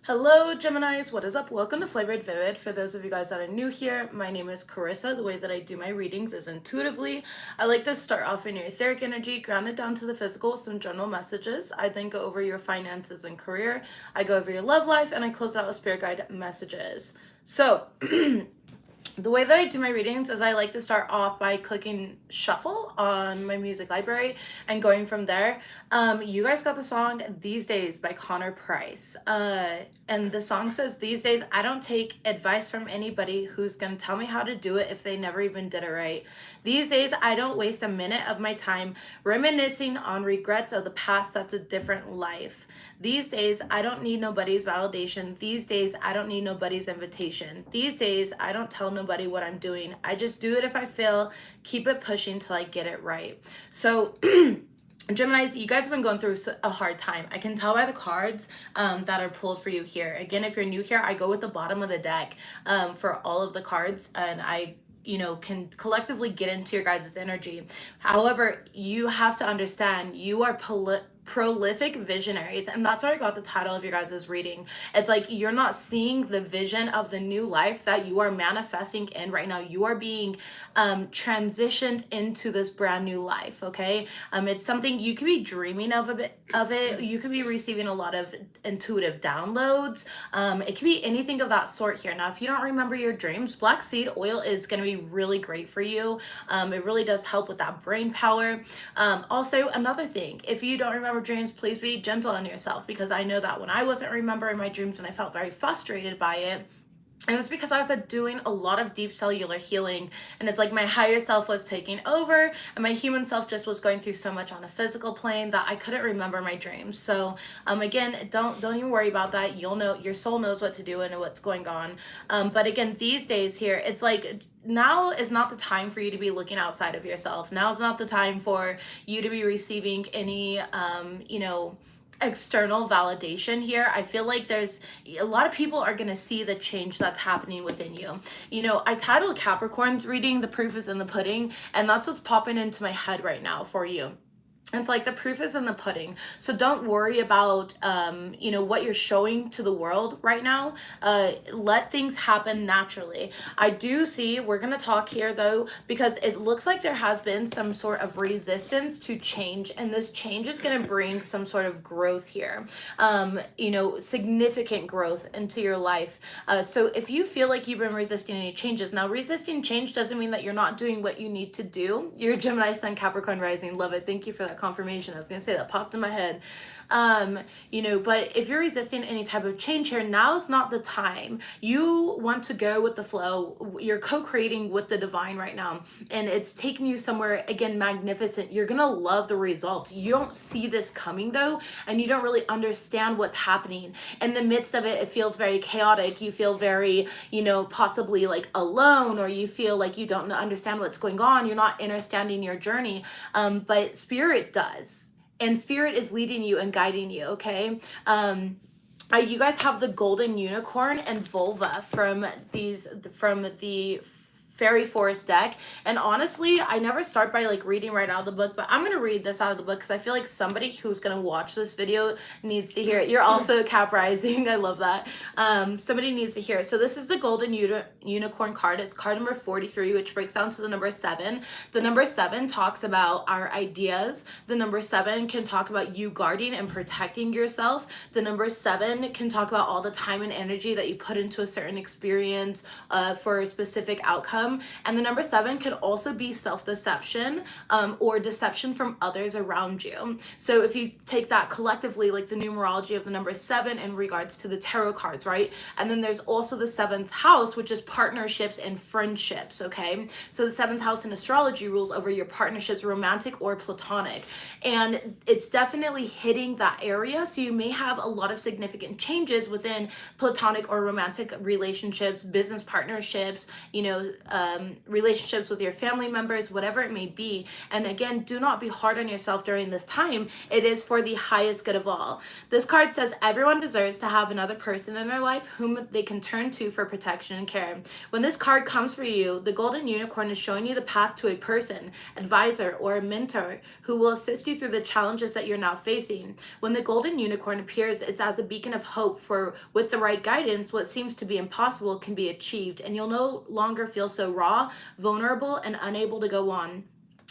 Hello, Geminis. What is up? Welcome to Flavored Vivid. For those of you guys that are new here, my name is Carissa. The way that I do my readings is intuitively. I like to start off in your etheric energy, ground it down to the physical, some general messages. I then go over your finances and career. I go over your love life, and I close out with spirit guide messages. So, the way that I do my readings is I like to start off by clicking shuffle on my music library and going from there. You guys got the song These Days by Connor Price. And the song says, these days I don't take advice from anybody who's going to tell me how to do it if they never even did it right. These days I don't waste a minute of my time reminiscing on regrets of the past. That's a different life. These days I don't need nobody's validation. These days I don't need nobody's invitation. These days I don't tell nobody what I'm doing. I just do it if I feel, keep it pushing till I get it right. So Geminis, you guys have been going through a hard time. I can tell by the cards that are pulled for you here. Again, if you're new here, I go with the bottom of the deck for all of the cards, and I can collectively get into your guys' energy. However, you have to understand you are prolific visionaries, and that's where I got the title of your guys' reading. It's like you're not seeing the vision of the new life that you are manifesting in right now. You are being transitioned into this brand new life. Okay, it's something you could be dreaming of a bit of it. You could be receiving a lot of intuitive downloads. It could be anything of that sort here. Now, if you don't remember your dreams, black seed oil is going to be really great for you. It really does help with that brain power. Also, another thing, if you don't remember dreams, please be gentle on yourself, because I know that when I wasn't remembering my dreams and I felt very frustrated by it, it was because I was doing a lot of deep cellular healing, and it's like my higher self was taking over and my human self just was going through so much on a physical plane that I couldn't remember my dreams. So again, don't even worry about that. You'll know, your soul knows what to do and what's going on. But again, these days here, it's like now is not the time for you to be looking outside of yourself. Now is not the time for you to be receiving any external validation here. I feel like there's a lot of people are going to see the change that's happening within you. I titled Capricorn's reading, The Proof is in the Pudding, and that's what's popping into my head right now for you. It's like the proof is in the pudding. So don't worry about, what you're showing to the world right now. Let things happen naturally. I do see, we're going to talk here though, because it looks like there has been some sort of resistance to change. And this change is going to bring some sort of growth here, significant growth into your life. So if you feel like you've been resisting any changes, now resisting change doesn't mean that you're not doing what you need to do. You're Gemini Sun, Capricorn rising. Love it. Thank you for that confirmation. I was gonna say that popped in my head. But if you're resisting any type of change here, now's not the time. You want to go with the flow. You're co-creating with the divine right now, and it's taking you somewhere, again, magnificent. You're gonna love the results. You don't see this coming though, and you don't really understand what's happening. In the midst of it, it feels very chaotic. You feel very, possibly like alone, or you feel like you don't understand what's going on. You're not understanding your journey, but spirit does. And spirit is leading you and guiding you, okay? You guys have the golden unicorn and vulva from the fairy forest deck, and honestly I never start by reading right out of the book, but I'm gonna read this out of the book because I feel like somebody who's gonna watch this video needs to hear it. You're also Cap rising. I love that. Somebody needs to hear it. So this is the golden unicorn card. It's card number 43, which breaks down to the number 7. The number 7 talks about our ideas. The number 7 can talk about you guarding and protecting yourself. The number 7 can talk about all the time and energy that you put into a certain experience for a specific outcome. And the number 7 could also be self-deception or deception from others around you. So if you take that collectively, like the numerology of the number 7 in regards to the tarot cards, right? And then there's also the 7th house, which is partnerships and friendships, okay? So the 7th house in astrology rules over your partnerships, romantic or platonic. And it's definitely hitting that area. So you may have a lot of significant changes within platonic or romantic relationships, business partnerships, relationships with your family members, whatever it may be. And again, do not be hard on yourself during this time. It is for the highest good of all. This card says everyone deserves to have another person in their life whom they can turn to for protection and care. When this card comes for you, the golden unicorn is showing you the path to a person, advisor, or a mentor who will assist you through the challenges that you're now facing. When the golden unicorn appears, it's as a beacon of hope, for with the right guidance, what seems to be impossible can be achieved, and you'll no longer feel so raw, vulnerable, and unable to go on.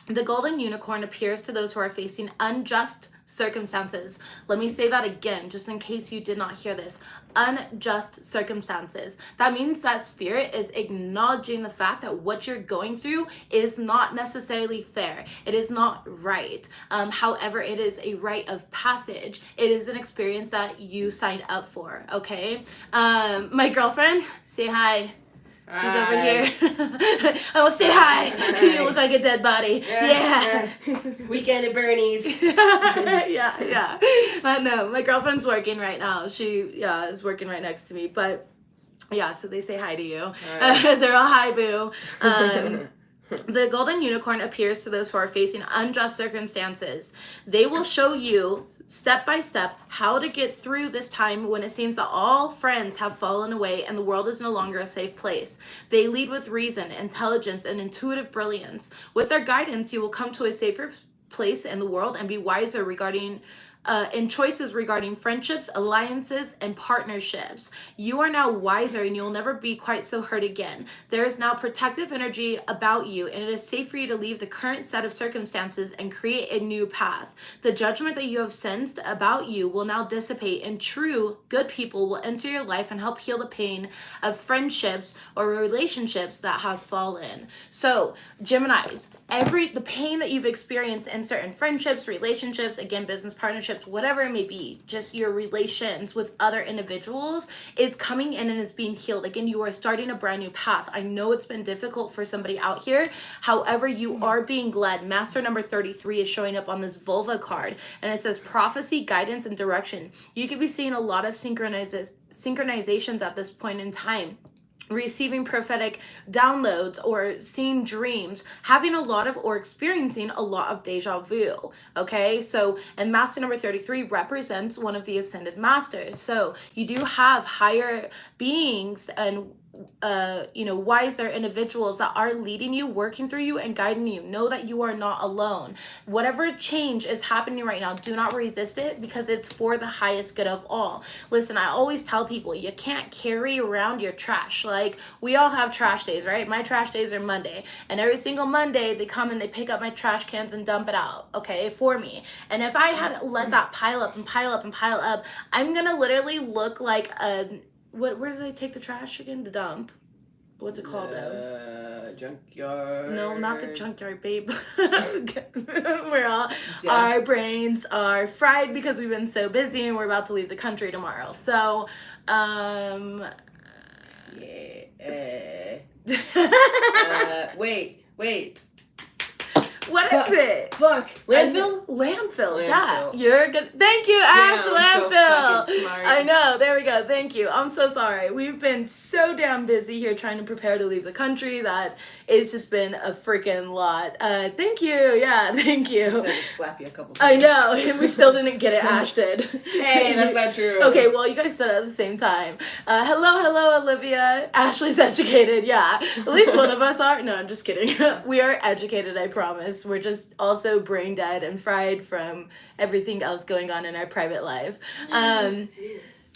The golden unicorn appears to those who are facing unjust circumstances. Let me say that again, just in case you did not hear this. Unjust circumstances. That means that spirit is acknowledging the fact that what you're going through is not necessarily fair. It is not right. However, it is a rite of passage. It is an experience that you signed up for, okay? My girlfriend, say hi. She's over here. Oh, say hi. You look like a dead body. Yeah. Weekend at Bernie's. yeah. No, my girlfriend's working right now. She is working right next to me. But yeah, so they say hi to you. They're all hi, boo. The golden unicorn appears to those who are facing unjust circumstances. They will show you step by step how to get through this time when it seems that all friends have fallen away and the world is no longer a safe place. They lead with reason, intelligence, and intuitive brilliance. With their guidance, you will come to a safer place in the world and be wiser regarding in choices regarding friendships, alliances, and partnerships. You are now wiser and you'll never be quite so hurt again. There is now protective energy about you, and it is safe for you to leave the current set of circumstances and create a new path. The judgment that you have sensed about you will now dissipate, and true good people will enter your life and help heal the pain of friendships or relationships that have fallen. So, Geminis, the pain that you've experienced in certain friendships, relationships, again, business partnerships, whatever it may be, just your relations with other individuals is coming in and is being healed. Again, you are starting a brand new path. I know it's been difficult for somebody out here. However, you are being led. Master number 33 is showing up on this vulva card, and it says prophecy, guidance, and direction. You could be seeing a lot of synchronizations at this point in time. Receiving prophetic downloads or seeing dreams, having a lot of or experiencing a lot of deja vu. Okay, so and master number 33 represents one of the ascended masters. So you do have higher beings and wiser individuals that are leading you, working through you, and guiding you. Know that you are not alone. Whatever change is happening right now, do not resist it, because it's for the highest good of all. Listen, I always tell people, you can't carry around your trash. Like, we all have trash days, right? My trash days are Monday, and every single Monday they come and they pick up my trash cans and dump it out, okay, for me. And if I had let that pile up and pile up and pile up, I'm gonna literally look like a where do they take the trash again? The dump. What's it called? Junkyard. No, not the junkyard, babe. Our brains are fried because we've been so busy and we're about to leave the country tomorrow. So, Wait. What is it? Fuck. Landfill. Yeah. You're good. Thank you, Ash. Landfill. So smart. I know. There we go. Thank you. I'm so sorry. We've been so damn busy here trying to prepare to leave the country that it's just been a freaking lot. Thank you. Yeah, thank you. I should have slap you a couple times. I know. And we still didn't get it. Ash did. Hey, that's not true. Okay, well, you guys said it at the same time. Hello, Olivia. Ashley's educated. Yeah. At least one of us are. No, I'm just kidding. We are educated, I promise. We're just also brain dead and fried from everything else going on in our private life.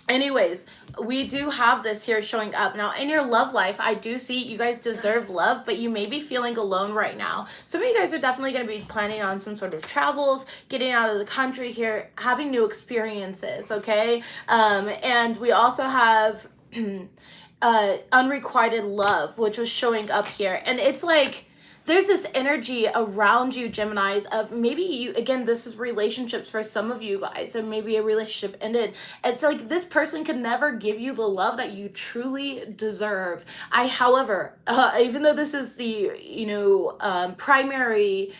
Anyways, we do have this here showing up. Now, in your love life, I do see you guys deserve love, but you may be feeling alone right now. Some of you guys are definitely going to be planning on some sort of travels, getting out of the country here, having new experiences, okay? And we also have unrequited love, which was showing up here. And it's like, there's this energy around you, Geminis, of maybe you, again, this is relationships for some of you guys, and maybe a relationship ended. It's like this person could never give you the love that you truly deserve. However, even though this is the, primary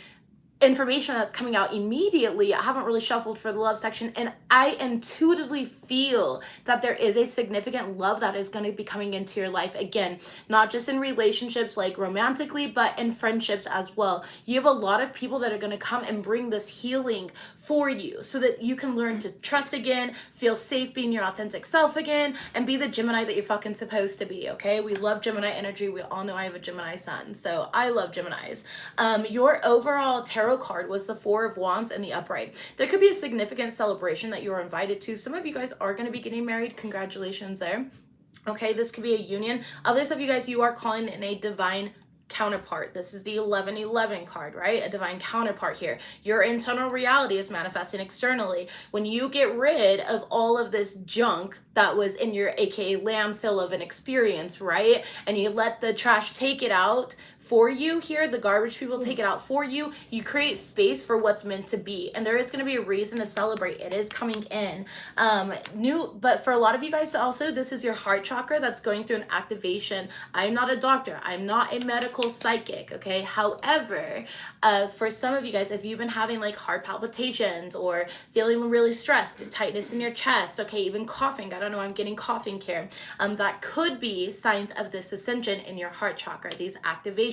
information that's coming out immediately. I haven't really shuffled for the love section, and I intuitively feel that there is a significant love that is going to be coming into your life. Again, not just in relationships like romantically, but in friendships as well. You have a lot of people that are going to come and bring this healing for you so that you can learn to trust again, feel safe being your authentic self again, and be the Gemini that you're fucking supposed to be, okay? We love Gemini energy. We all know I have a Gemini sun, so I love Geminis. Your overall tarot card was the Four of Wands and the upright. There could be a significant celebration that you are invited to. Some of you guys are going to be getting married. Congratulations there. Okay, this could be a union. Others of you guys, you are calling in a divine counterpart. This is the 1111 card, right? A divine counterpart here. Your internal reality is manifesting externally. When you get rid of all of this junk that was in your aka landfill of an experience, right? And you let the trash take it out for you here, the garbage people take it out for you, you create space for what's meant to be. And there is going to be a reason to celebrate. It is coming in. But for a lot of you guys also, this is your heart chakra that's going through an activation. I'm not a doctor. I'm not a medical psychic, okay? However, for some of you guys, if you've been having like heart palpitations or feeling really stressed, tightness in your chest, okay, even coughing, I don't know, I'm getting coughing here, that could be signs of this ascension in your heart chakra, these activations.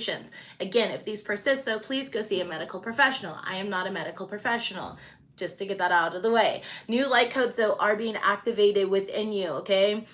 Again, if these persist though, please go see a medical professional. I am not a medical professional, just to get that out of the way. New light codes though are being activated within you, okay?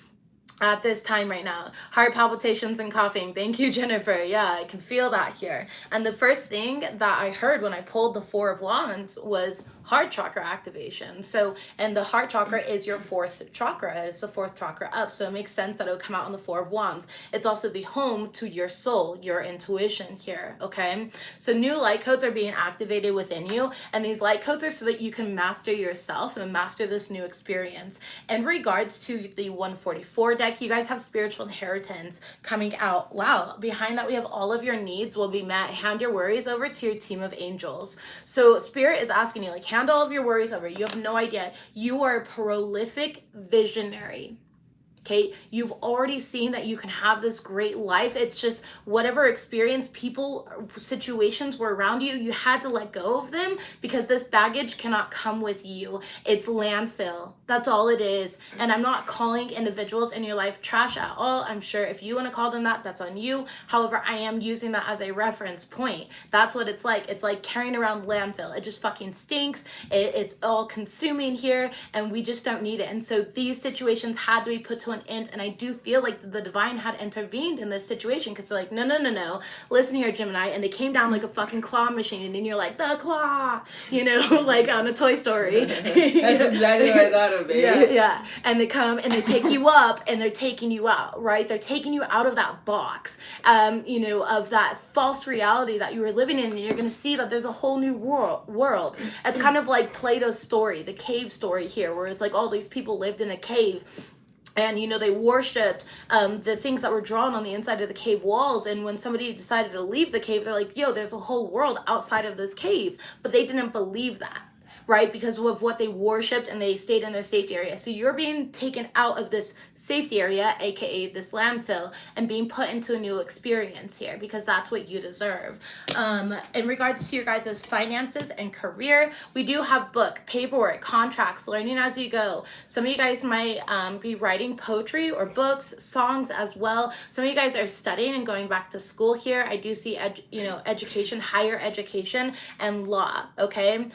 At this time right now. Heart palpitations and coughing. Thank you, Jennifer. Yeah, I can feel that here. And the first thing that I heard when I pulled the Four of Wands was heart chakra activation. So, and the heart chakra is your fourth chakra. It's the fourth chakra up. So it makes sense that it would come out on the Four of Wands. It's also the home to your soul, your intuition here, okay? So new light codes are being activated within you. And these light codes are so that you can master yourself and master this new experience. In regards to the 144 deck, you guys have spiritual inheritance coming out. Wow. Behind that, we have all of your needs will be met. Hand your worries over to your team of angels. So Spirit is asking you, like, hand all of your worries over. You have no idea. You are a prolific visionary. Okay, you've already seen that you can have this great life. It's just whatever experience, people, situations were around you, you had to let go of them because this baggage cannot come with you. It's landfill. That's all it is. And I'm not calling individuals in your life trash at all. I'm sure if you want to call them that, that's on you. However, I am using that as a reference point. That's what it's like. It's like carrying around landfill. It just fucking stinks. It's all consuming here and we just don't need it. And so these situations had to be put to an end, and I do feel like the divine had intervened in this situation because they're like, no, listen here, Gemini, and they came down like a fucking claw machine, and you're like, the claw, you know, like on a Toy Story. That's exactly what I thought of, baby. Yeah, and they come and they pick you up and they're taking you out, right? They're taking you out of that box, you know, of that false reality that you were living in, and you're gonna see that there's a whole new world. It's kind of like Plato's story, the cave story here, where it's like all these people lived in a cave. And, you know, they worshipped the things that were drawn on the inside of the cave walls. And when somebody decided to leave the cave, they're like, yo, there's a whole world outside of this cave. But they didn't believe that, right? Because of what they worshipped, and they stayed in their safety area. So you're being taken out of this safety area, aka this landfill, and being put into a new experience here because that's what you deserve. In regards to your guys' finances and career, we do have book, paperwork, contracts, learning as you go. Some of you guys might be writing poetry or books, songs as well. Some of you guys are studying and going back to school here. I do see education, higher education, and law, okay?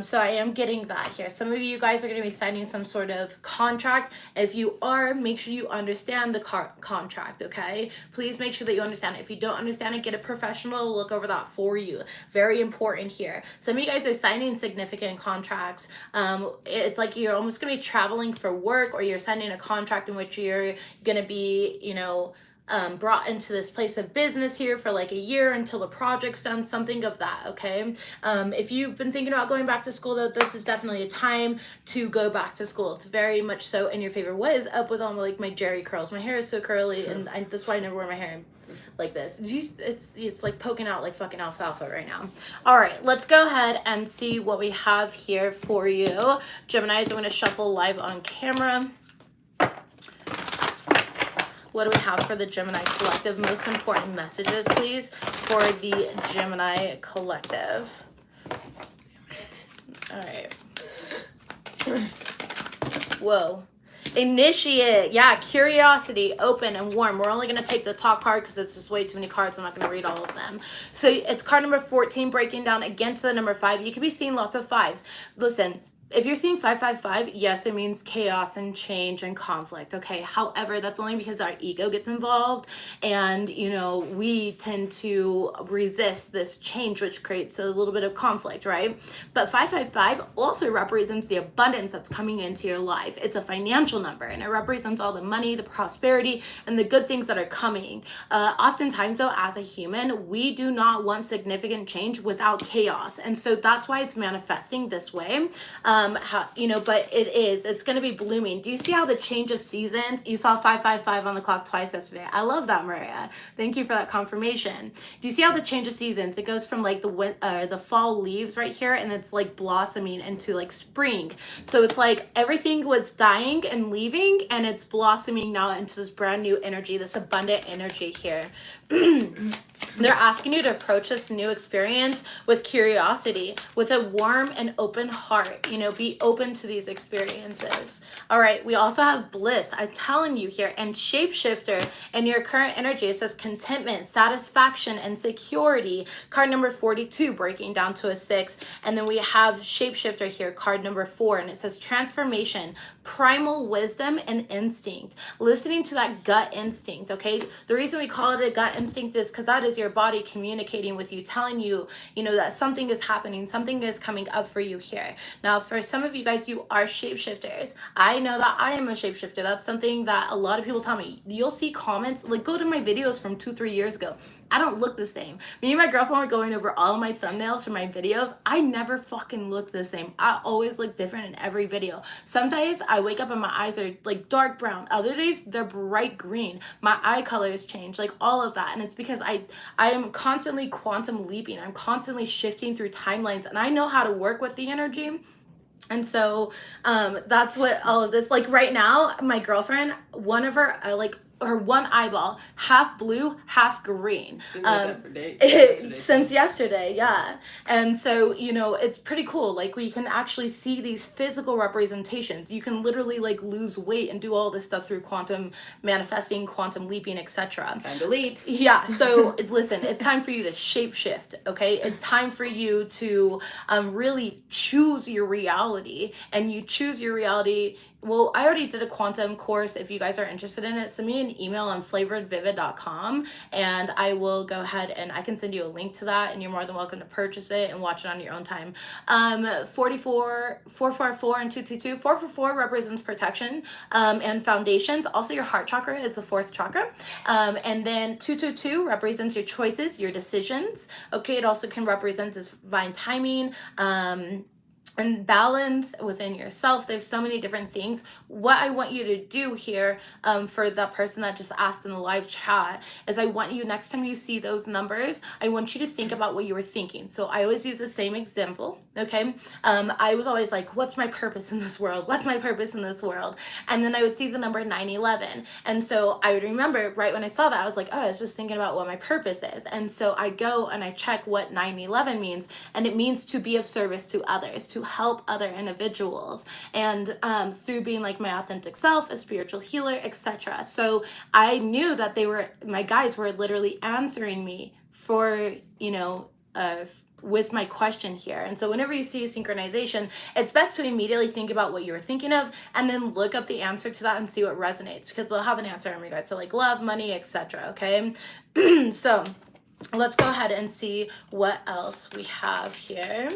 So I am getting that here. Some of you guys are going to be signing some sort of contract. If you are, make sure you understand the contract, okay? Please make sure that you understand it. If you don't understand it, get a professional to look over that for you. Very important here. Some of you guys are signing significant contracts. It's like you're almost going to be traveling for work, or you're signing a contract in which you're going to be, you know, brought into this place of business here for like a year until the project's done, something of that, okay? If you've been thinking about going back to school though, this is definitely a time to go back to school. It's very much so in your favor. What is up with all like my jerry curls? My hair is so curly, and that's why I never wear my hair like this. It's like poking out like fucking alfalfa right now. All right, let's go ahead and see what we have here for you. Geminis, I'm going to shuffle live on camera. What do we have for the Gemini Collective? Most important messages, please, for the Gemini Collective. right. Whoa. Initiate. Yeah, curiosity, open and warm. We're only going to take the top card because it's just way too many cards. I'm not going to read all of them. So it's card number 14, breaking down again to the number 5. You could be seeing lots of 5s. Listen, if you're seeing 555, yes, it means chaos and change and conflict, okay? However, that's only because our ego gets involved and, you know, we tend to resist this change, which creates a little bit of conflict, right? But 555 also represents the abundance that's coming into your life. It's a financial number, and it represents all the money, the prosperity, and the good things that are coming. Oftentimes, though, as a human, we do not want significant change without chaos. And so that's why it's manifesting this way. But it's going to be blooming. Do you see how the change of seasons, you saw 555 on the clock twice yesterday. I love that, Maria. Thank you for that confirmation. Do you see how the change of seasons, it goes from like the fall leaves right here, and it's like blossoming into like spring. So it's like everything was dying and leaving, and it's blossoming now into this brand new energy, this abundant energy here. They're asking you to approach this new experience with curiosity, with a warm and open heart. You know, be open to these experiences. All right, we also have bliss. I'm telling you here, and shapeshifter in your current energy. It says contentment, satisfaction, and security. Card number 42, breaking down to a 6. And then we have shapeshifter here, card number 4, and it says transformation, primal wisdom, and instinct. Listening to that gut instinct, okay? The reason we call it a gut instinct is because that is your body communicating with you, telling you, you know, that something is happening, something is coming up for you here. Now, for some of you guys, you are shapeshifters. I know that I am a shapeshifter. That's something that a lot of people tell me. You'll see comments, like go to my videos from 2-3 years ago. I don't look the same. Me and my girlfriend were going over all of my thumbnails for my videos. I never fucking look the same. I always look different in every video. Some days I wake up and my eyes are like dark brown. Other days they're bright green. My eye colors change, like all of that. And it's because I am constantly quantum leaping. I'm constantly shifting through timelines, and I know how to work with the energy. And so that's what all of this, like right now, my girlfriend, one of her, her one eyeball, half blue, half green. Since yesterday, yeah. And so, you know, it's pretty cool. Like we can actually see these physical representations. You can literally like lose weight and do all this stuff through quantum manifesting, quantum leaping, etc. Time to leap. Yeah. So listen, it's time for you to shapeshift. Okay, it's time for you to really choose your reality, and you choose your reality. Well, I already did a quantum course. If you guys are interested in it, send me an email on flavoredvivid.com, and I will go ahead and I can send you a link to that, and you're more than welcome to purchase it and watch it on your own time. 444 and 222. 444 represents protection and foundations. Also, your heart chakra is the 4th chakra. And then 222 represents your choices, your decisions. Okay, it also can represent divine timing, and balance within yourself. There's so many different things. What I want you to do here, for that person that just asked in the live chat, is I want you, next time you see those numbers, I want you to think about what you were thinking. So I always use the same example, okay? I was always like, what's my purpose in this world? What's my purpose in this world? And then I would see the number 911. And so I would remember right when I saw that, I was like, oh, I was just thinking about what my purpose is. And so I go and I check what 911 means, and it means to be of service to others, to help other individuals, and through being like my authentic self, a spiritual healer, etc. So I knew that my guides were literally answering me for, you know, with my question here. And so whenever you see a synchronization, it's best to immediately think about what you were thinking of, and then look up the answer to that and see what resonates, because they'll have an answer in regards to like love, money, etc. Okay. So let's go ahead and see what else we have here.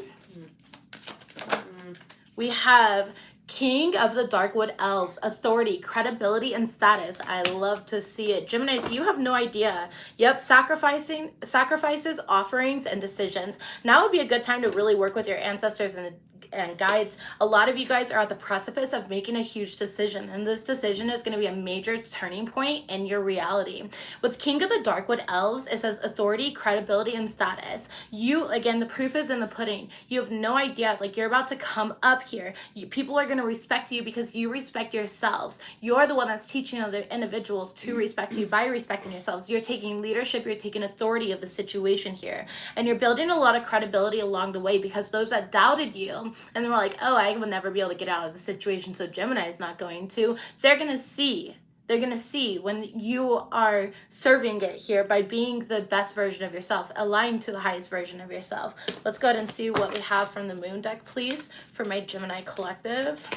We have King of the Darkwood Elves, authority, credibility, and status. I love to see it. Geminis, you have no idea. Yep, sacrifices, offerings, and decisions. Now would be a good time to really work with your ancestors and guides. A lot of you guys are at the precipice of making a huge decision, and this decision is going to be a major turning point in your reality. With King of the Darkwood Elves, it says authority, credibility, and status. You, again, the proof is in the pudding. You have no idea, like you're about to come up here. People are going to respect you because you respect yourselves. You're the one that's teaching other individuals to respect you by respecting yourselves. You're taking leadership, you're taking authority of the situation here, and you're building a lot of credibility along the way, because those that doubted you and then we're like, oh, I will never be able to get out of the situation, so Gemini is not going to. They're going to see. They're going to see when you are serving it here by being the best version of yourself, aligned to the highest version of yourself. Let's go ahead and see what we have from the moon deck, please, for my Gemini collective.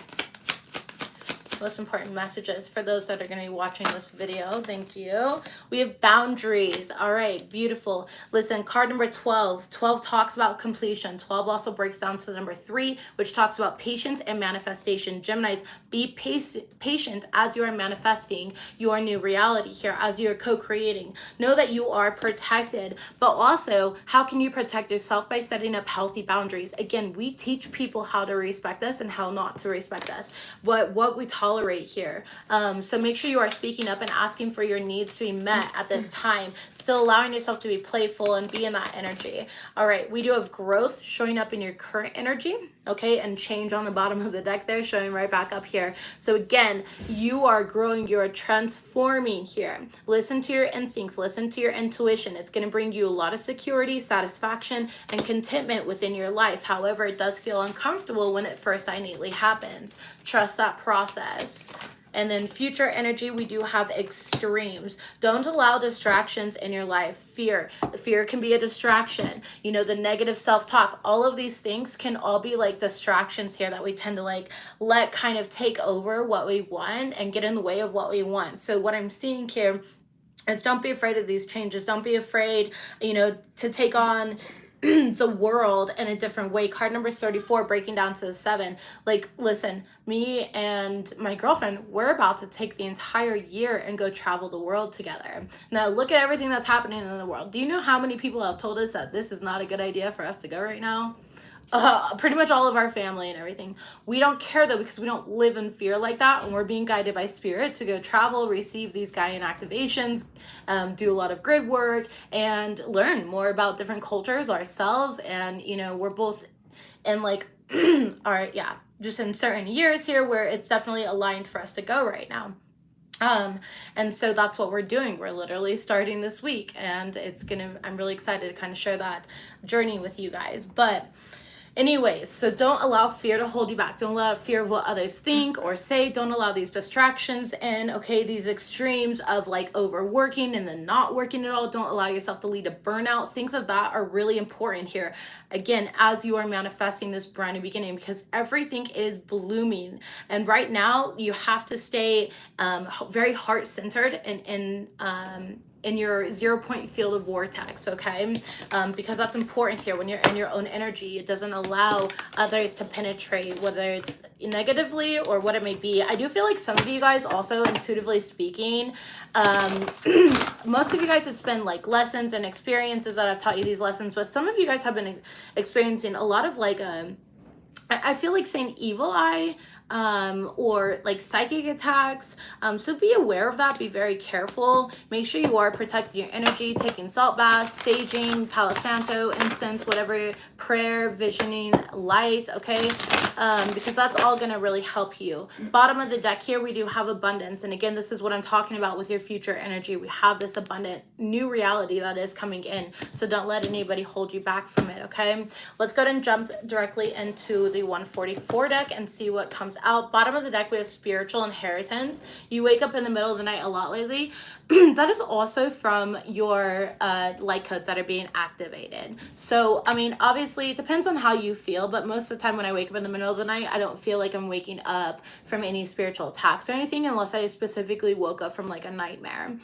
Most important messages for those that are going to be watching this video. Thank you. We have boundaries. All right, beautiful. Listen, card number 12. 12 talks about completion. 12 also breaks down to the number 3, which talks about patience and manifestation. Geminis, be patient as you are manifesting your new reality here, as you're co-creating. Know that you are protected, but also, how can you protect yourself? By setting up healthy boundaries. Again, we teach people how to respect us and how not to respect us. What we tolerate here. So make sure you are speaking up and asking for your needs to be met at this time. Still allowing yourself to be playful and be in that energy. All right, we do have growth showing up in your current energy. Okay, and change on the bottom of the deck there, showing right back up here. So again, you are growing, you're transforming here. Listen to your instincts, listen to your intuition. It's going to bring you a lot of security, satisfaction, and contentment within your life. However, it does feel uncomfortable when it first innately happens. Trust that process. And then future energy, we do have extremes. Don't allow distractions in your life. Fear can be a distraction. You know, the negative self-talk, all of these things can all be like distractions here that we tend to like let kind of take over what we want and get in the way of what we want. So what I'm seeing here is, don't be afraid of these changes. Don't be afraid, you know, to take on the world in a different way. Card number 34, breaking down to the 7. Like, listen, me and my girlfriend, we're about to take the entire year and go travel the world together. Now, look at everything that's happening in the world. Do you know how many people have told us that this is not a good idea for us to go right now? Pretty much all of our family and everything. We don't care though, because we don't live in fear like that, and we're being guided by spirit to go travel, receive these Gaian activations, do a lot of grid work, and learn more about different cultures ourselves. And you know, we're both in like just in certain years here where it's definitely aligned for us to go right now. And so that's what we're doing. We're literally starting this week, and I'm really excited to kind of share that journey with you guys. But anyways, so don't allow fear to hold you back. Don't allow fear of what others think or say. Don't allow these distractions and, okay, these extremes of like overworking and then not working at all. Don't allow yourself to lead to burnout. Things of that are really important here. Again, as you are manifesting this brand new beginning, because everything is blooming. And right now you have to stay very heart-centered and in your 0-point field of vortex, okay? Because that's important here. When you're in your own energy, it doesn't allow others to penetrate, whether it's negatively or what it may be. I do feel like some of you guys also, intuitively speaking, most of you guys, it's been like lessons and experiences that I've taught you these lessons, but some of you guys have been experiencing a lot of like, I feel like saying evil eye, or like psychic attacks. So be aware of that. Be very careful. Make sure you are protecting your energy, taking salt baths, saging, Palo Santo, incense, whatever, prayer, visioning, light, okay? Because that's all going to really help you. Bottom of the deck here, we do have abundance. And again, this is what I'm talking about with your future energy. We have this abundant new reality that is coming in. So don't let anybody hold you back from it, okay? Let's go ahead and jump directly into the 144 deck and see what comes out. Bottom of the deck, we have spiritual inheritance. You wake up in the middle of the night a lot lately. That is also from your light codes that are being activated. So, I mean, obviously, it depends on how you feel, but most of the time when I wake up in the middle of the night, I don't feel like I'm waking up from any spiritual attacks or anything, unless I specifically woke up from like a nightmare.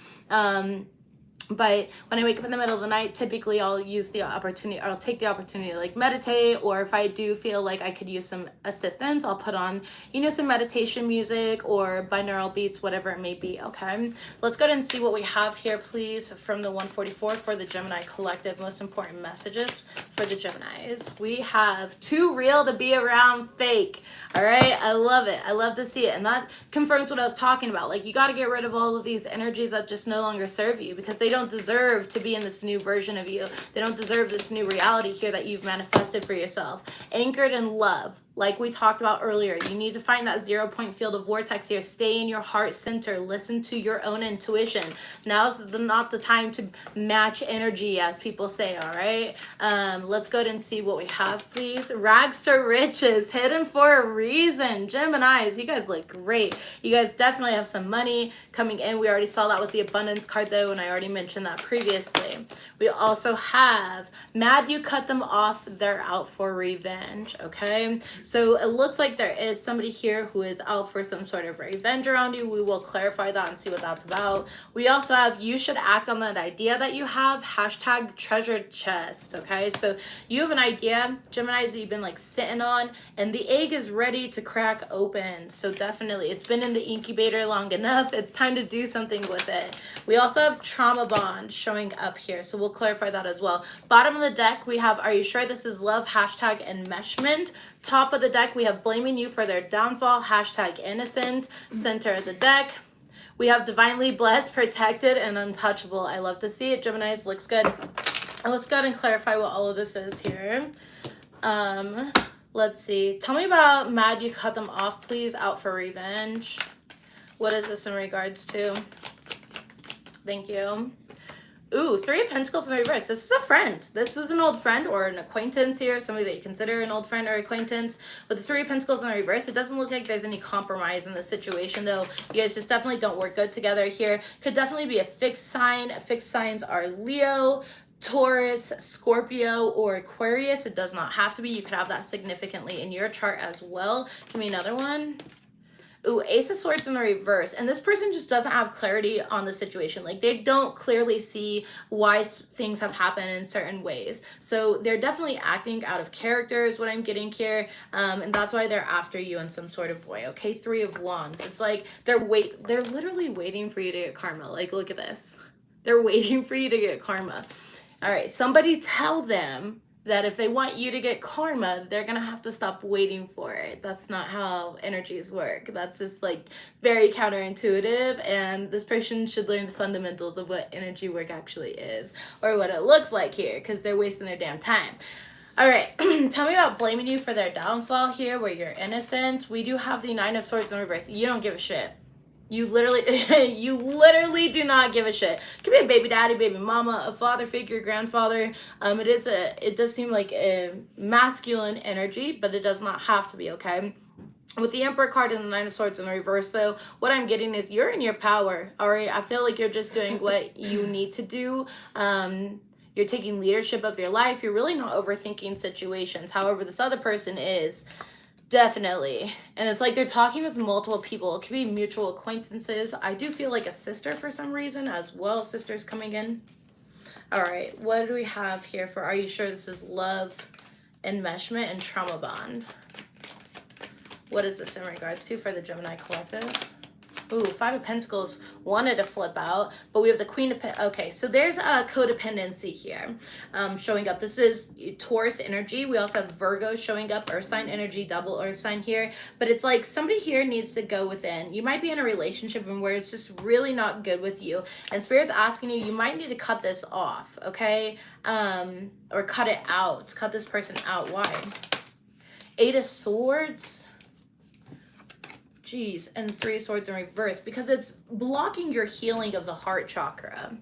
But when I wake up in the middle of the night, typically I'll take the opportunity to like meditate, or if I do feel like I could use some assistance, I'll put on, you know, some meditation music or binaural beats, whatever it may be, okay? Let's go ahead and see what we have here, please, from the 144 for the Gemini collective. Most important messages for the Geminis. We have too real to be around fake. All right, I love it. I love to see it. And that confirms what I was talking about. Like, you got to get rid of all of these energies that just no longer serve you, because they don't deserve to be in this new version of you. They don't deserve this new reality here that you've manifested for yourself. Anchored in love. Like we talked about earlier, you need to find that 0 point field of vortex here. Stay in your heart center. Listen to your own intuition. Now's not the time to match energy, as people say, all right? Let's go ahead and see what we have, please. Rags to riches, hidden for a reason. Geminis, you guys look great. You guys definitely have some money coming in. We already saw that with the abundance card, though, and I already mentioned that previously. We also have mad you cut them off, they're out for revenge, okay? So it looks like there is somebody here who is out for some sort of revenge around you. We will clarify that and see what that's about. We also have you should act on that idea that you have, hashtag treasure chest, okay? So you have an idea, Geminis, that you've been like sitting on, and the egg is ready to crack open. So definitely, it's been in the incubator long enough. It's time to do something with it. We also have trauma bond showing up here, so we'll clarify that as well. Bottom of the deck, we have are you sure this is love, hashtag enmeshment. Top of the deck, we have blaming you for their downfall, hashtag innocent. Center of the deck, we have divinely blessed, protected, and untouchable. I love to see it, Geminis. Looks good. And let's go ahead and clarify what all of this is here. Let's see. Tell me about mad you cut them off, please. Out for revenge. What is this in regards to? Thank you. Ooh, 3 of Pentacles in the reverse. This is a friend. This is an old friend or an acquaintance here. Somebody that you consider an old friend or acquaintance. With the 3 of Pentacles in the reverse, it doesn't look like there's any compromise in the situation, though. You guys just definitely don't work good together here. Could definitely be a fixed sign. Fixed signs are Leo, Taurus, Scorpio, or Aquarius. It does not have to be. You could have that significantly in your chart as well. Give me another one. Ooh, Ace of Swords in the reverse. And this person just doesn't have clarity on the situation. Like, they don't clearly see why things have happened in certain ways. So they're definitely acting out of character is what I'm getting here. And that's why they're after you in some sort of way, okay? 3 of Wands. It's like they're literally waiting for you to get karma. Like, look at this. They're waiting for you to get karma. All right, somebody tell them that if they want you to get karma, they're gonna have to stop waiting for it. That's not how energies work. That's just like very counterintuitive, and this person should learn the fundamentals of what energy work actually is, or what it looks like here, because they're wasting their damn time. All right, tell me about blaming you for their downfall here, where you're innocent. We do have the 9 of Swords in reverse. You don't give a shit. You literally do not give a shit. Could be a baby daddy, baby mama, a father figure, grandfather. It does seem like a masculine energy, but it does not have to be, okay? With the Emperor card and the 9 of Swords in the reverse, though, what I'm getting is you're in your power, all right? I feel like you're just doing what you need to do. You're taking leadership of your life. You're really not overthinking situations. However, this other person is. Definitely. And it's like they're talking with multiple people. It could be mutual acquaintances. I do feel like a sister for some reason as well. Sisters coming in. All right. What do we have here for are you sure this is love, enmeshment, and trauma bond? What is this in regards to for the Gemini collective? Ooh, 5 of Pentacles wanted to flip out, but we have the Queen of okay, so there's a codependency here showing up. This is Taurus energy. We also have Virgo showing up, Earth sign energy, double Earth sign here. But it's like somebody here needs to go within. You might be in a relationship and where it's just really not good with you. And Spirit's asking you might need to cut this off, okay? Or cut it out. Cut this person out. Why? 8 of Swords. Jeez, and 3 of Swords in reverse because it's blocking your healing of the heart chakra.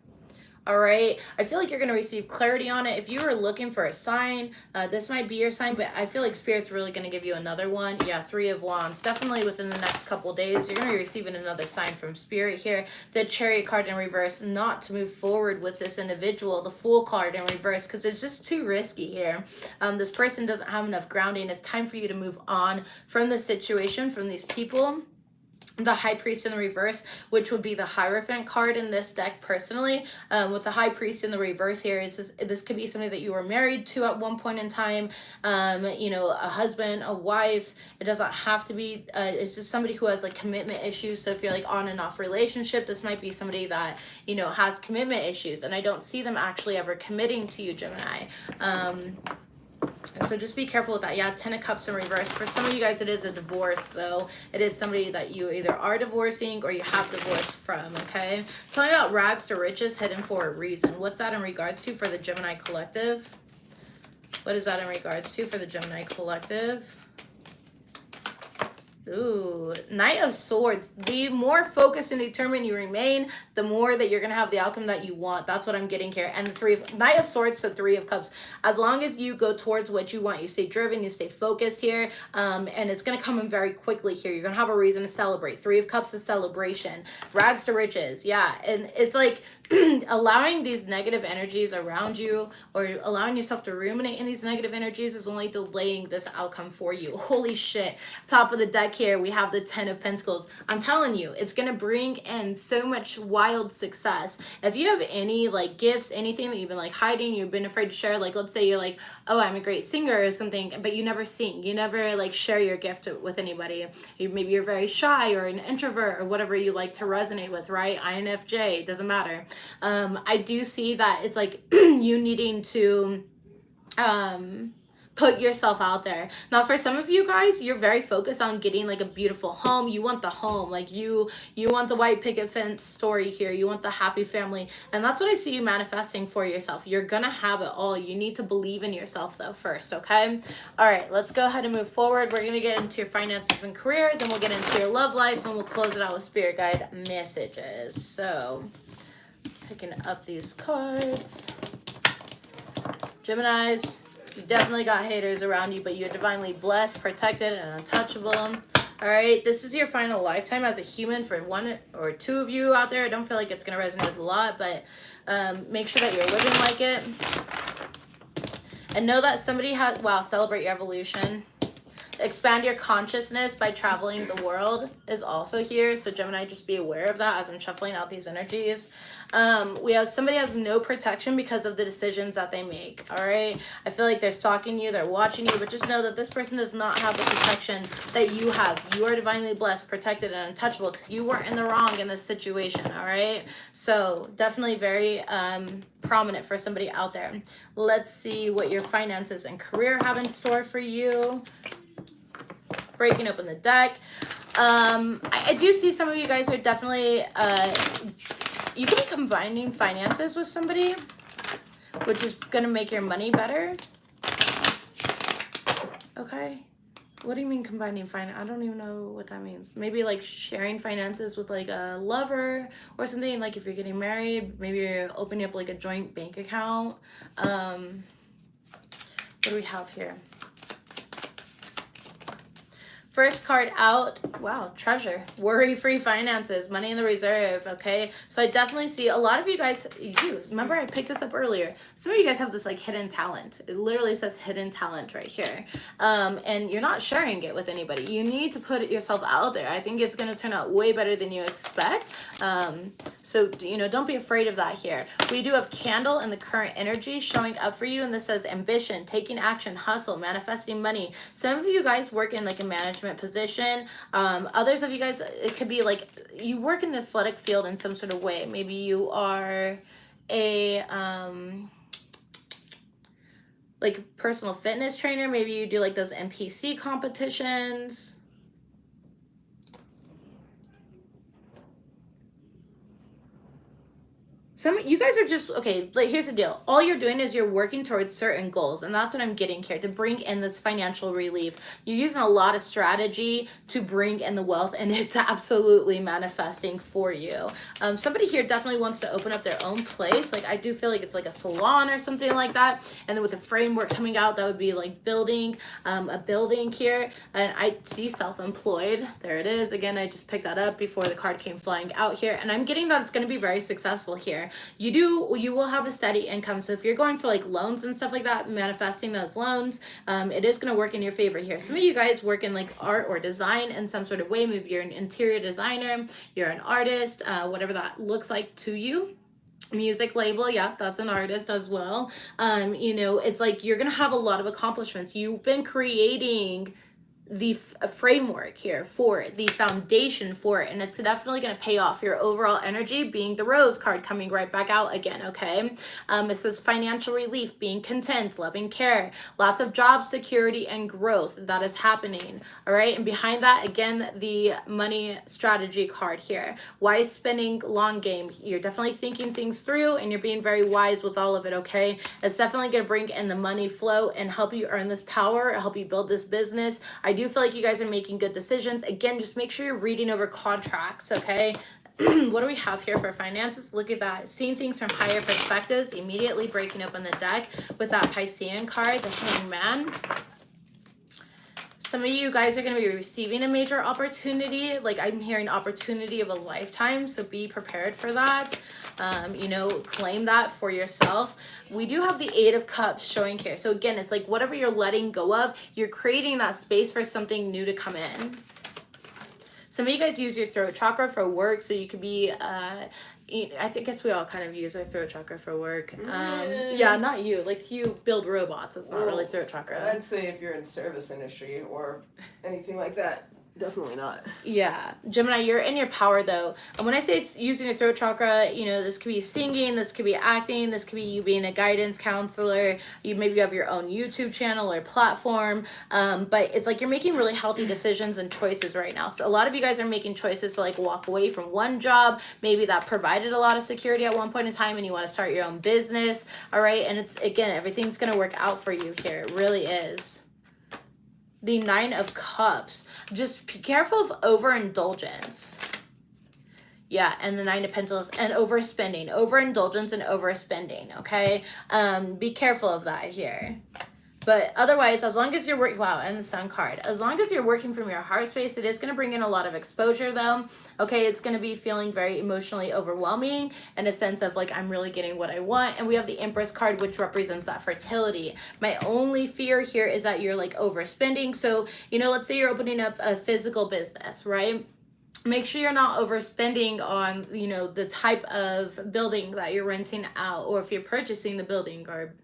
All right, I feel like you're going to receive clarity on it. If you were looking for a sign, this might be your sign, but I feel like Spirit's really going to give you another one. Yeah, 3 of Wands. Definitely within the next couple days, you're going to be receiving another sign from Spirit here. The Chariot card in reverse, not to move forward with this individual. The Fool card in reverse, because it's just too risky here. This person doesn't have enough grounding. It's time for you to move on from the situation, from these people. The High Priest in the reverse, which would be the Hierophant card in this deck personally. With the High Priest in the reverse here, this could be somebody that you were married to at one point in time, you know, a husband, a wife. It doesn't have to be, it's just somebody who has like commitment issues. So if you're like on and off relationship, this might be somebody that, you know, has commitment issues. And I don't see them actually ever committing to you, Gemini. So just be careful with that. Yeah, 10 of Cups in reverse. For some of you guys, it is a divorce, though. It is somebody that you either are divorcing or you have divorced from, okay? Tell me about rags to riches, hidden for a reason. What's that in regards to for the Gemini collective? What is that in regards to for the Gemini collective? Ooh, Knight of Swords. The more focused and determined you remain, the more that you're going to have the outcome that you want. That's what I'm getting here. And the Knight of Swords to Three of Cups. As long as you go towards what you want, you stay driven, you stay focused here, and it's going to come in very quickly here. You're going to have a reason to celebrate. Three of Cups is celebration. Rags to riches. Yeah, and it's like allowing these negative energies around you, or allowing yourself to ruminate in these negative energies, is only delaying this outcome for you. Holy shit. Top of the deck here, we have the Ten of Pentacles. I'm telling you, it's going to bring in so much wild success. If you have any like gifts, anything that you've been like hiding, you've been afraid to share, like let's say you're like, oh, I'm a great singer or something, but you never sing, you never like share your gift with anybody. Maybe you're very shy or an introvert or whatever you like to resonate with, right? INFJ, doesn't matter. I do see that it's like you needing to put yourself out there. Now, for some of you guys, you're very focused on getting like a beautiful home. You want the home, like you want the white picket fence story here. You want the happy family. And that's what I see you manifesting for yourself. You're gonna have it all. You need to believe in yourself though first, okay? All right, let's go ahead and move forward. We're gonna get into your finances and career, then we'll get into your love life, and we'll close it out with spirit guide messages. So, picking up these cards. Geminis, you definitely got haters around you, but you're divinely blessed, protected, and untouchable. All right, this is your final lifetime as a human for one or two of you out there. I don't feel like it's going to resonate with a lot, but make sure that you're living like it. And know that somebody has, wow, celebrate your evolution. Expand your consciousness by traveling the world is also here. So Gemini, just be aware of that as I'm shuffling out these energies. We have somebody has no protection because of the decisions that they make. All right. I feel like they're stalking you, they're watching you, but just know that this person does not have the protection that you have. You are divinely blessed, protected, and untouchable because you weren't in the wrong in this situation. All right. So definitely very prominent for somebody out there. Let's see what your finances and career have in store for you. Breaking open the deck. I do see some of you guys are definitely you can be combining finances with somebody, which is gonna make your money better. Okay, what do you mean combining finance? I don't even know what that means. Maybe like sharing finances with like a lover or something. Like if you're getting married, maybe you're opening up like a joint bank account. What do we have here? First card out, wow, treasure, worry-free finances, money in the reserve, okay? So I definitely see a lot of you guys, remember I picked this up earlier. Some of you guys have this like hidden talent. It literally says hidden talent right here. And you're not sharing it with anybody. You need to put it yourself out there. I think it's gonna turn out way better than you expect. So, don't be afraid of that here. We do have candle and the current energy showing up for you. And this says ambition, taking action, hustle, manifesting money. Some of you guys work in like a management position. Others of you guys, it could be like you work in the athletic field in some sort of way. Maybe you are a like personal fitness trainer. Maybe you do like those NPC competitions. You guys are just, okay, like here's the deal. All you're doing is you're working towards certain goals, and that's what I'm getting here, to bring in this financial relief. You're using a lot of strategy to bring in the wealth, and it's absolutely manifesting for you. Somebody here definitely wants to open up their own place. Like I do feel like it's like a salon or something like that. And then with the framework coming out, that would be like building a building here. And I see self-employed. There it is. Again, I just picked that up before the card came flying out here. And I'm getting that it's going to be very successful here. You will have a steady income. So if you're going for like loans and stuff like that, manifesting those loans, it is going to work in your favor here. Some of you guys work in like art or design in some sort of way. Maybe you're an interior designer, you're an artist, whatever that looks like to you. Music label, yeah, that's an artist as well. It's like you're going to have a lot of accomplishments. You've been creating the framework here for it, the foundation for it, and it's definitely going to pay off. Your overall energy being the rose card coming right back out again, okay? It says financial relief, being content, loving care, lots of job security and growth that is happening, all right? And behind that, again, the money strategy card here. Wise spending, long game. You're definitely thinking things through, and you're being very wise with all of it, okay? It's definitely going to bring in the money flow and help you earn this power, help you build this business. I do feel like you guys are making good decisions. Again, just make sure you're reading over contracts, okay? What do we have here for finances? Look at that. Seeing things from higher perspectives, immediately breaking open the deck with that Piscean card, the Hangman. Some of you guys are going to be receiving a major opportunity. Like, I'm hearing opportunity of a lifetime, so be prepared for that. You know, claim that for yourself. We do have the Eight of Cups showing here. So again, it's like whatever you're letting go of, you're creating that space for something new to come in. Some of you guys use your throat chakra for work, so you could be, guess we all kind of use our throat chakra for work. Yeah, not you. Like, you build robots. It's not really throat chakra. I'd say if you're in service industry or anything like that, definitely not. Yeah. Gemini, you're in your power, though. And when I say using your throat chakra, you know, this could be singing, this could be acting, this could be you being a guidance counselor. You maybe have your own YouTube channel or platform. But it's like you're making really healthy decisions and choices right now. So a lot of you guys are making choices to like walk away from one job, maybe that provided a lot of security at one point in time, and you want to start your own business. All right. And it's, again, everything's going to work out for you here. It really is. The Nine of Cups. Just be careful of overindulgence. Yeah, and the Nine of Pentacles and overspending. Overindulgence and overspending, okay? Be careful of that here. But otherwise, as long as you're working, wow, and the Sun card. As long as you're working from your heart space, it is going to bring in a lot of exposure, though. Okay, it's going to be feeling very emotionally overwhelming in a sense of like, I'm really getting what I want. And we have the Empress card, which represents that fertility. My only fear here is that you're like overspending. So, you know, let's say you're opening up a physical business, right? Make sure you're not overspending on, you know, the type of building that you're renting out, or if you're purchasing the building, or,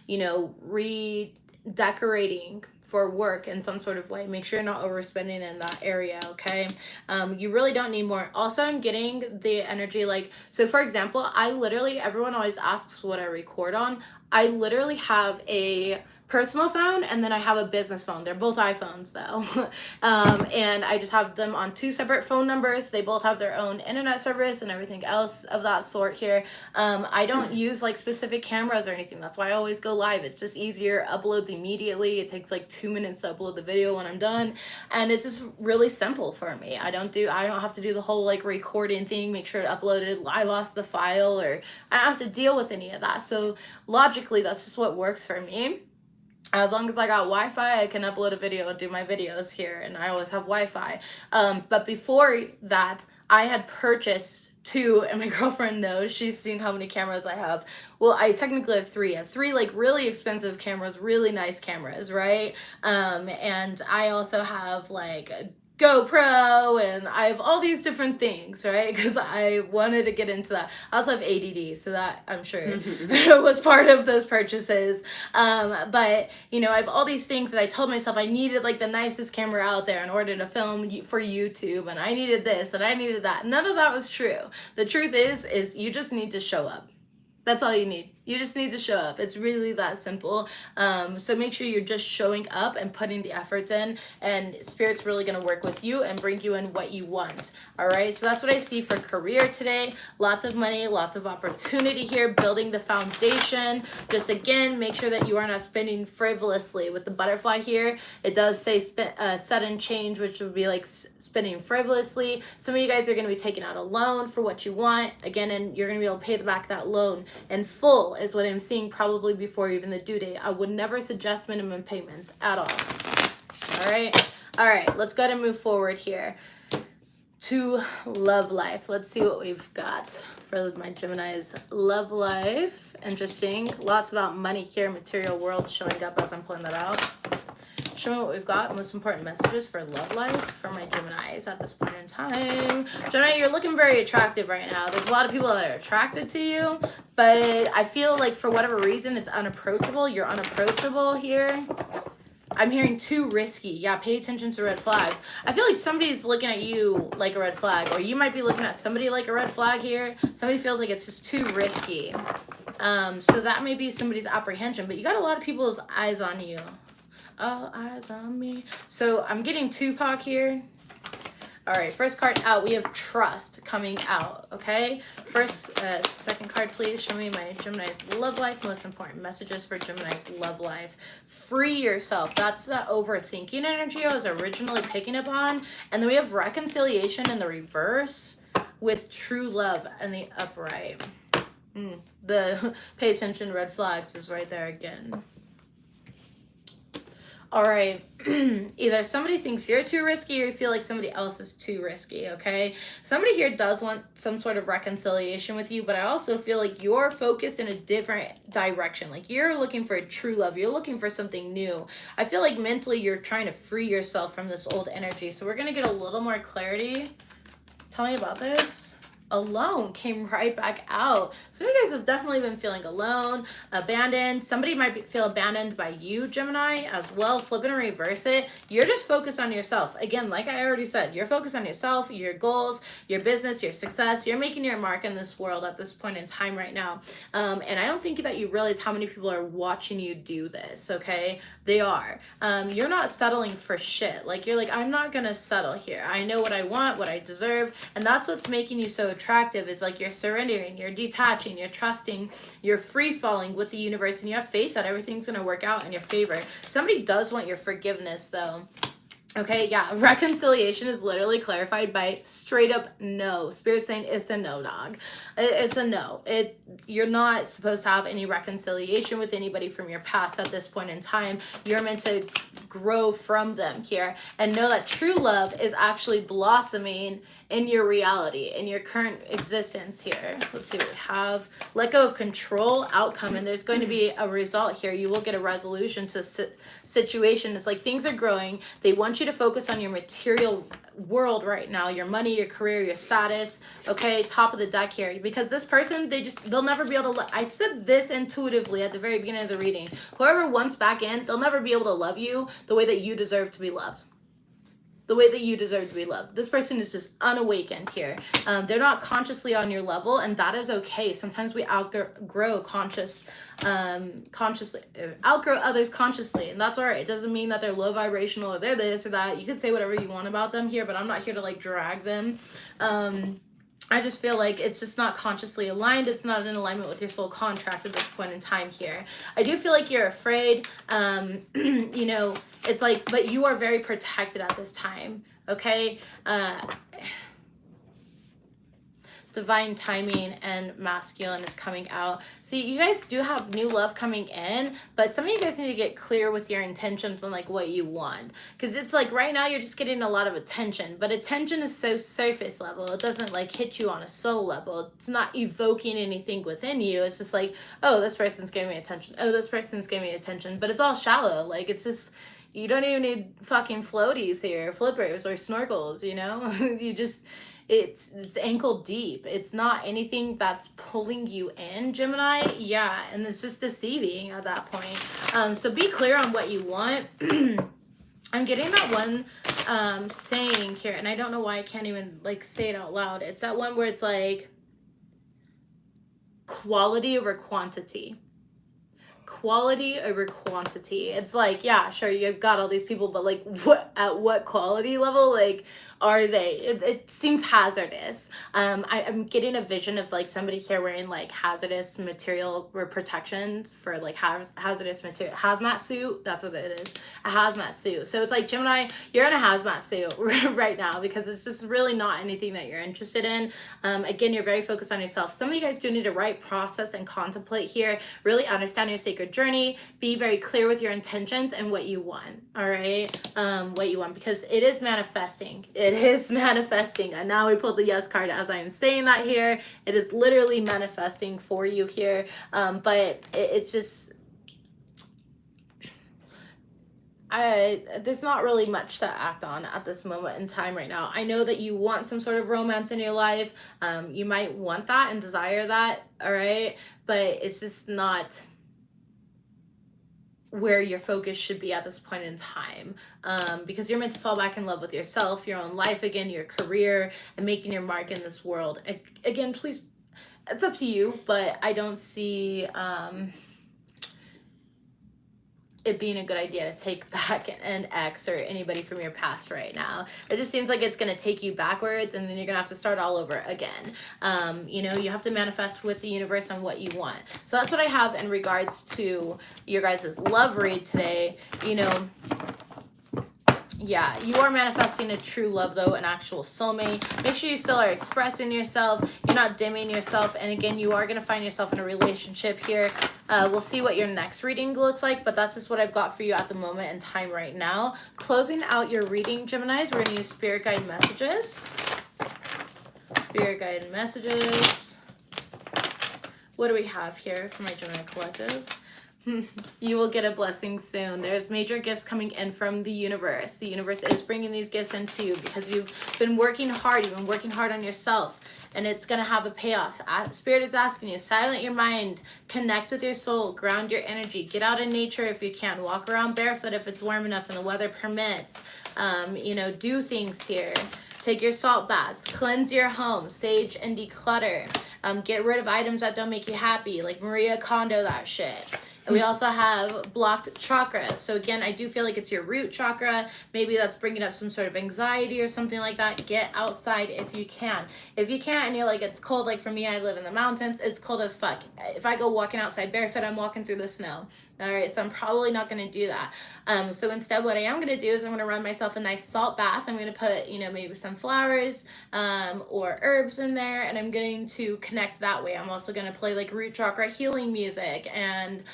you know, redecorating for work in some sort of way. Make sure you're not overspending in that area, okay? You really don't need more. Also, I'm getting the energy like, so for example, I literally, everyone always asks what I record on. I literally have a personal phone, and then I have a business phone. They're both iPhones though. And I just have them on two separate phone numbers. They both have their own internet service and everything else of that sort here. I don't use like specific cameras or anything. That's why I always go live. It's just easier, uploads immediately. It takes like 2 minutes to upload the video when I'm done. And it's just really simple for me. I don't have to do the whole like recording thing, make sure to upload it. I lost the file, or I don't have to deal with any of that. So logically, that's just what works for me. As long as I got Wi-Fi, I can upload a video and do my videos here, and I always have Wi-Fi. But before that, I had purchased two, and my girlfriend knows. She's seen how many cameras I have. Well, I technically have three. I have three like really expensive cameras, really nice cameras, right? And I also have like a GoPro, and I have all these different things, right? Because I wanted to get into that. I also have ADD, so that I'm sure was part of those purchases. But you know, I have all these things that I told myself I needed like the nicest camera out there in order to film for YouTube, and I needed this and I needed that. None of that was true. The truth is you just need to show up. That's all you need. You just need to show up. It's really that simple. So make sure you're just showing up and putting the efforts in, and Spirit's really going to work with you and bring you in what you want. All right. So that's what I see for career today. Lots of money, lots of opportunity here, building the foundation. Just again, make sure that you are not spending frivolously. With the butterfly here, it does say sudden change, which would be like spending frivolously. Some of you guys are going to be taking out a loan for what you want. Again, and you're going to be able to pay back that loan in full is what I'm seeing, probably before even the due date. I would never suggest minimum payments at all. All right, let's go ahead and move forward here to love life. Let's see what we've got for my Gemini's love life. Interesting. Lots about money here, material world showing up as I'm pulling that out. Show me what we've got. Most important messages for love life for my Geminis at this point in time. Gemini, you're looking very attractive right now. There's a lot of people that are attracted to you, but I feel like for whatever reason, it's unapproachable. You're unapproachable here. I'm hearing too risky. Yeah, pay attention to red flags. I feel like somebody's looking at you like a red flag, or you might be looking at somebody like a red flag here. Somebody feels like it's just too risky. So that may be somebody's apprehension, but you got a lot of people's eyes on you. All eyes on me. So I'm getting Tupac here. All right, first card out, we have trust coming out, okay? Second card, please. Show me my Gemini's love life. Most important messages for Gemini's love life. Free yourself. That's the overthinking energy I was originally picking up on. And then we have reconciliation in the reverse with true love in the upright. The pay attention, red flags is right there again. All right, either somebody thinks you're too risky or you feel like somebody else is too risky, okay? Somebody here does want some sort of reconciliation with you, but I also feel like you're focused in a different direction. Like you're looking for a true love. You're looking for something new. I feel like mentally you're trying to free yourself from this old energy. So we're going to get a little more clarity. Tell me about this. Alone came right back out. So you guys have definitely been feeling alone, abandoned. Somebody might feel abandoned by you, Gemini, as well. Flip and reverse it. You're just focused on yourself. Again, like I already said, you're focused on yourself, your goals, your business, your success. You're making your mark in this world at this point in time right now. And I don't think that you realize how many people are watching you do this, okay? They are. You're not settling for shit. Like, you're like, I'm not gonna settle here. I know what I want, what I deserve, and that's what's making you so attractive. Is like you're surrendering, you're detaching, you're trusting, you're free falling with the universe, and you have faith that everything's gonna work out in your favor. Somebody does want your forgiveness though. Okay, yeah, reconciliation is literally clarified by straight up no. Spirit saying it's a no, dog. It's a no. You're not supposed to have any reconciliation with anybody from your past at this point in time. You're meant to grow from them here and know that true love is actually blossoming in your reality, in your current existence here. Let's see what we have. Let go of control, outcome, and there's going to be a result here. You will get a resolution to situation. It's like things are growing. They want you to focus on your material world right now, your money, your career, your status, okay? Top of the deck here. Because this person, they'll never be able to I said this intuitively at the very beginning of the reading. Whoever wants back in, they'll never be able to love you the way that you deserve to be loved. The way that you deserve to be loved. This person is just unawakened here. They're not consciously on your level, and that is okay. Sometimes we outgrow outgrow others consciously, and that's all right. It doesn't mean that they're low vibrational or they're this or that. You can say whatever you want about them here, but I'm not here to like drag them. I just feel like it's just not consciously aligned. It's not in alignment with your soul contract at this point in time here. I do feel like you're afraid. You know, it's like, but you are very protected at this time, okay? Divine timing and masculine is coming out. See, you guys do have new love coming in, but some of you guys need to get clear with your intentions on like what you want. Because it's like right now you're just getting a lot of attention, but attention is so surface level. It doesn't like hit you on a soul level. It's not evoking anything within you. It's just like, oh, this person's giving me attention. Oh, this person's giving me attention. But it's all shallow. Like it's just, you don't even need fucking floaties here, flippers or snorkels, you know? You just, it's ankle deep. It's not anything that's pulling you in, Gemini. Yeah, and it's just deceiving at that point. So be clear on what you want. I'm getting that one saying here, and I don't know why I can't even like say it out loud. It's that one where it's like quality over quantity. Quality over quantity. It's like, yeah, sure, you've got all these people, but like at what quality level like are they? It seems hazardous. I'm getting a vision of like somebody here wearing like hazardous material or protections for like hazardous material, hazmat suit. That's what it is, a hazmat suit. So it's like, Gemini, you're in a hazmat suit right now because it's just really not anything that you're interested in. Again, you're very focused on yourself. Some of you guys do need to write, process, and contemplate here. Really understand your sacred journey. Be very clear with your intentions and what you want. All right, what you want, because it is manifesting. It is manifesting. And now we pulled the yes card as I am saying that here. It is literally manifesting for you here. But it's just, there's not really much to act on at this moment in time right now. I know that you want some sort of romance in your life. You might want that and desire that, all right? But it's just not where your focus should be at this point in time, because you're meant to fall back in love with yourself, your own life again, your career, and making your mark in this world. Again, please, it's up to you, but I don't see it being a good idea to take back an ex or anybody from your past right now. It just seems like it's going to take you backwards, and then you're going to have to start all over again. You know, you have to manifest with the universe on what you want. So that's what I have in regards to your guys' love read today. You know, yeah, you are manifesting a true love, though, an actual soulmate. Make sure you still are expressing yourself. You're not dimming yourself. And again, you are going to find yourself in a relationship here. We'll see what your next reading looks like, but that's just what I've got for you at the moment in time right now. Closing out your reading, Geminis, we're going to use spirit guide messages. Spirit guide messages. What do we have here for my Gemini collective? You will get a blessing soon. There's major gifts coming in from the universe. The universe is bringing these gifts into you because you've been working hard. You've been working hard on yourself, and it's going to have a payoff. Spirit is asking you, silent your mind, connect with your soul, ground your energy, get out in nature if you can, walk around barefoot if it's warm enough and the weather permits. You know, do things here. Take your salt baths, cleanse your home, sage and declutter. Get rid of items that don't make you happy, like Maria Kondo that shit. We also have blocked chakras. So again, I do feel like it's your root chakra. Maybe that's bringing up some sort of anxiety or something like that. Get outside if you can. If you can't and you're like, it's cold, like for me, I live in the mountains. It's cold as fuck. If I go walking outside barefoot, I'm walking through the snow. All right, so I'm probably not going to do that. So instead, what I am going to do is I'm going to run myself a nice salt bath. I'm going to put, you know, maybe some flowers or herbs in there, and I'm going to connect that way. I'm also going to play like root chakra healing music and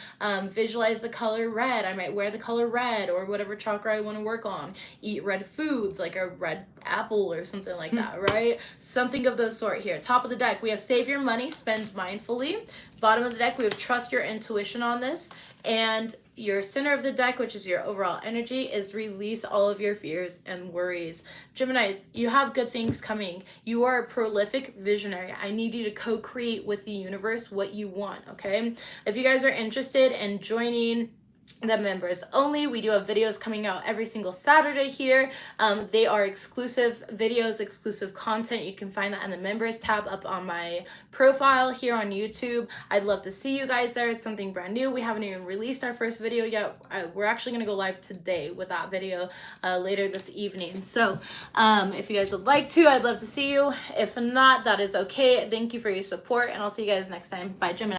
visualize the color red. I might wear the color red or whatever chakra I want to work on. Eat red foods like a red apple or something like that, right? Something of those sort here. Top of the deck, we have save your money, spend mindfully. Bottom of the deck, we have trust your intuition on this. And your center of the deck, which is your overall energy, is release all of your fears and worries. Geminis, you have good things coming. You are a prolific visionary. I need you to co-create with the universe what you want, okay? If you guys are interested in joining the members only, we do have videos coming out every single Saturday here. They are exclusive videos, exclusive content. You can find that in the members tab up on my profile here on YouTube. I'd love to see you guys there. It's something brand new. We haven't even released our first video yet. We're actually going to go live today with that video later this evening. So if you guys would like to, I'd love to see you. If not, that is okay. Thank you for your support, and I'll see you guys next time. Bye, Gemini.